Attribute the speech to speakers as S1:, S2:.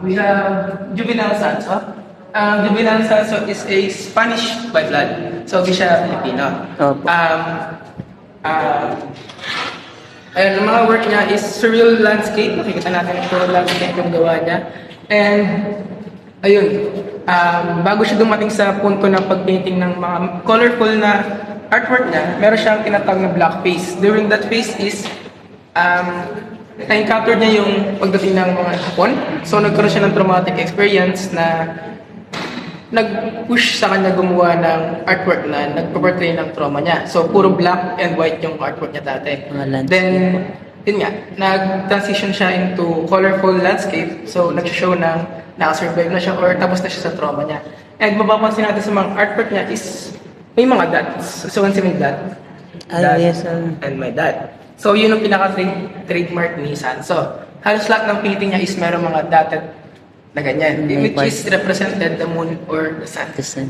S1: We have Juvenal Sanso. Juvenal Sanso is a Spanish by blood. So, di siya Filipino.
S2: Opo.
S1: Ayun, ang mga work niya is surreal landscape. Nakikita natin ito, landscape yung gawa niya. And, ayun, bago siya dumating sa punto ng pag-painting ng mga colorful na artwork niya, meron siyang tinatawag na black phase. During that phase is, na-encounter niya yung pagdating ng mga Hapon. So, nagkaroon siya ng traumatic experience na nag-push sa kanya gumawa ng artwork na nagpo-portray ng trauma niya. So, puro black and white yung artwork niya dati. Then, yun nga, nag-transition siya into colorful landscape. So, nag-show ng nakasurvive na siya or tapos na siya sa trauma niya. And mapapansin natin sa mga artwork niya is may mga dots. So, once may dot,
S2: Yes,
S1: and my dad. So, yun ang pinaka-trademark ni Sanso. Halos lahat ng painting niya is meron mga dotted na ganyan, which is represented the moon or the sun.